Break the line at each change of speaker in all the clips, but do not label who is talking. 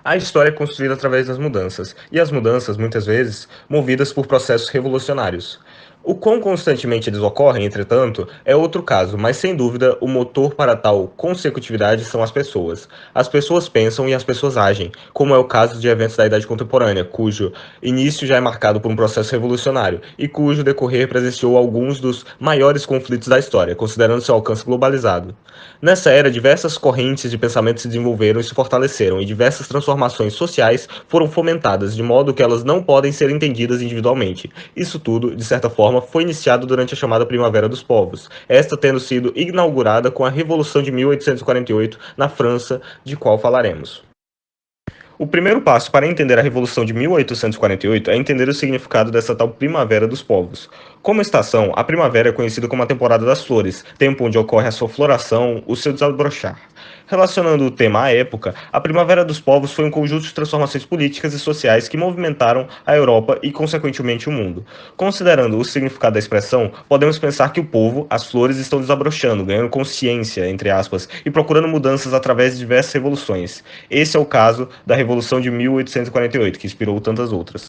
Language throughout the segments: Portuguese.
A história é construída através das mudanças, e as mudanças, muitas vezes, movidas por processos revolucionários. O quão constantemente eles ocorrem, entretanto, é outro caso, mas sem dúvida o motor para tal consecutividade são as pessoas. As pessoas pensam e as pessoas agem, como é o caso de eventos da Idade Contemporânea, cujo início já é marcado por um processo revolucionário e cujo decorrer presenciou alguns dos maiores conflitos da história, considerando seu alcance globalizado. Nessa era, diversas correntes de pensamento se desenvolveram e se fortaleceram, e diversas transformações sociais foram fomentadas, de modo que elas não podem ser entendidas individualmente. Isso tudo, de certa forma, foi iniciado durante a chamada Primavera dos Povos, esta tendo sido inaugurada com a Revolução de 1848 na França, de qual falaremos. O primeiro passo para entender a Revolução de 1848 é entender o significado dessa tal Primavera dos Povos. Como estação, a primavera é conhecida como a temporada das flores, tempo onde ocorre a sua floração, o seu desabrochar. Relacionando o tema à época, a Primavera dos Povos foi um conjunto de transformações políticas e sociais que movimentaram a Europa e, consequentemente, o mundo. Considerando o significado da expressão, podemos pensar que o povo, as flores, estão desabrochando, ganhando consciência, entre aspas, e procurando mudanças através de diversas revoluções. Esse é o caso da Revolução de 1848, que inspirou tantas outras.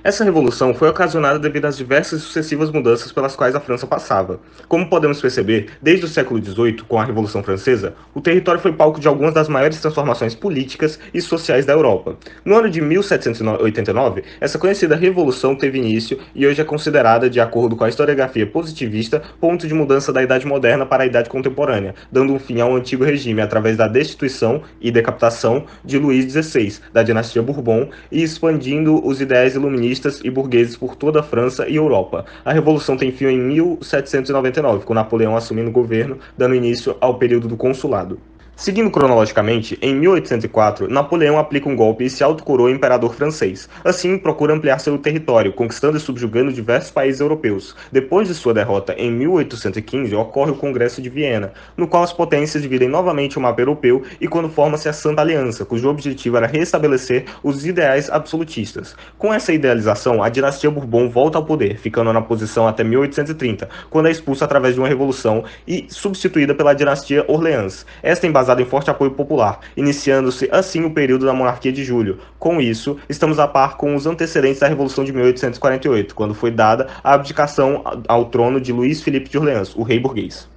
Essa revolução foi ocasionada devido às diversas e sucessivas mudanças pelas quais a França passava. Como podemos perceber, desde o século XVIII, com a Revolução Francesa, o território foi palco de algumas das maiores transformações políticas e sociais da Europa. No ano de 1789, essa conhecida revolução teve início e hoje é considerada, de acordo com a historiografia positivista, ponto de mudança da Idade Moderna para a Idade Contemporânea, dando um fim ao antigo regime através da destituição e decapitação de Luís XVI, da dinastia Bourbon, e expandindo os ideais iluministas e burgueses por toda a França e Europa. A Revolução tem fim em 1799, com Napoleão assumindo o governo, dando início ao período do Consulado. Seguindo cronologicamente, em 1804, Napoleão aplica um golpe e se autocoroa imperador francês. Assim, procura ampliar seu território, conquistando e subjugando diversos países europeus. Depois de sua derrota em 1815, ocorre o Congresso de Viena, no qual as potências dividem novamente o mapa europeu e quando forma-se a Santa Aliança, cujo objetivo era restabelecer os ideais absolutistas. Com essa idealização, a dinastia Bourbon volta ao poder, ficando na posição até 1830, quando é expulsa através de uma revolução e substituída pela dinastia Orleans. Esta embasada em forte apoio popular, iniciando-se assim o período da monarquia de Julho. Com isso, estamos a par com os antecedentes da Revolução de 1848, quando foi dada a abdicação ao trono de Luís Filipe de Orleans, o rei burguês.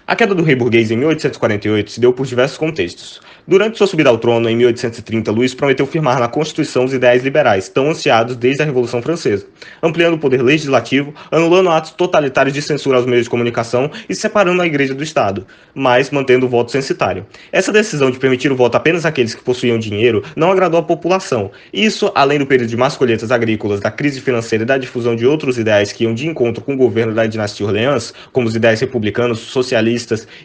A queda do rei burguês em 1848 se deu por diversos contextos. Durante sua subida ao trono, em 1830, Luís prometeu firmar na Constituição os ideais liberais, tão ansiados desde a Revolução Francesa, ampliando o poder legislativo, anulando atos totalitários de censura aos meios de comunicação e separando a Igreja do Estado, mas mantendo o voto censitário. Essa decisão de permitir o voto apenas àqueles que possuíam dinheiro não agradou a população. Isso, além do período de más colheitas agrícolas, da crise financeira e da difusão de outros ideais que iam de encontro com o governo da dinastia Orleans, como os ideais republicanos, socialistas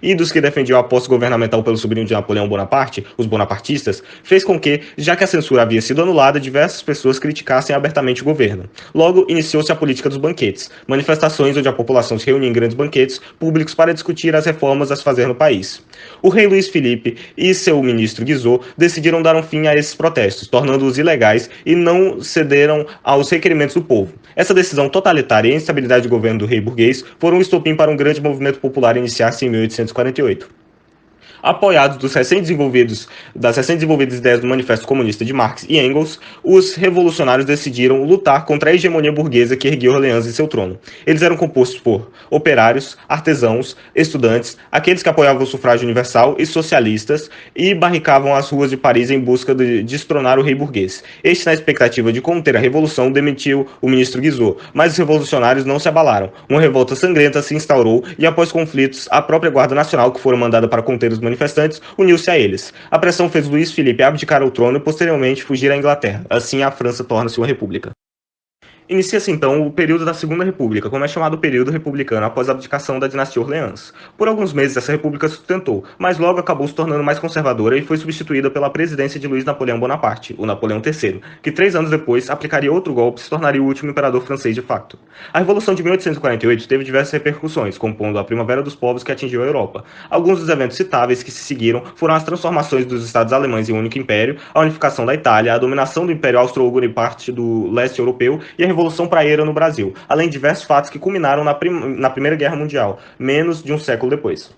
e dos que defendiam a posse governamental pelo sobrinho de Napoleão Bonaparte, os bonapartistas, fez com que, já que a censura havia sido anulada, diversas pessoas criticassem abertamente o governo. Logo, iniciou-se a política dos banquetes, manifestações onde a população se reunia em grandes banquetes públicos para discutir as reformas a se fazer no país. O rei Luís Filipe e seu ministro Guizot decidiram dar um fim a esses protestos, tornando-os ilegais e não cederam aos requerimentos do povo. Essa decisão totalitária e a instabilidade do governo do rei burguês foram um estopim para um grande movimento popular iniciar-se em 1848. Apoiados das recém-desenvolvidas ideias do Manifesto Comunista de Marx e Engels, os revolucionários decidiram lutar contra a hegemonia burguesa que erguia Orleans em seu trono. Eles eram compostos por operários, artesãos, estudantes, aqueles que apoiavam o sufrágio universal e socialistas, e barricavam as ruas de Paris em busca de destronar o rei burguês. Este, na expectativa de conter a revolução, demitiu o ministro Guizot, mas os revolucionários não se abalaram. Uma revolta sangrenta se instaurou e, após conflitos, a própria Guarda Nacional, que fora mandada para conter os manifestantes, uniu-se a eles. A pressão fez Luís Filipe abdicar ao trono e posteriormente fugir à Inglaterra. Assim, a França torna-se uma república. Inicia-se então o período da Segunda República, como é chamado o período republicano após a abdicação da dinastia Orleans. Por alguns meses essa república se sustentou, mas logo acabou se tornando mais conservadora e foi substituída pela presidência de Luís Napoleão Bonaparte, o Napoleão III, que 3 anos depois aplicaria outro golpe e se tornaria o último imperador francês de facto. A Revolução de 1848 teve diversas repercussões, compondo a Primavera dos Povos que atingiu a Europa. Alguns dos eventos citáveis que se seguiram foram as transformações dos estados alemães em um único império, a unificação da Itália, a dominação do Império Austro-Húngaro em parte do leste europeu e a Revolução Praieira no Brasil, além de diversos fatos que culminaram na Primeira Guerra Mundial, menos de um século depois.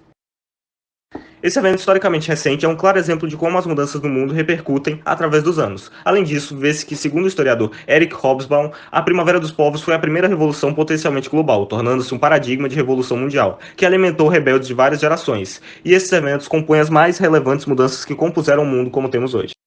Esse evento historicamente recente é um claro exemplo de como as mudanças no mundo repercutem através dos anos. Além disso, vê-se que, segundo o historiador Eric Hobsbawm, a Primavera dos Povos foi a primeira revolução potencialmente global, tornando-se um paradigma de revolução mundial, que alimentou rebeldes de várias gerações. E esses eventos compõem as mais relevantes mudanças que compuseram o mundo como temos hoje.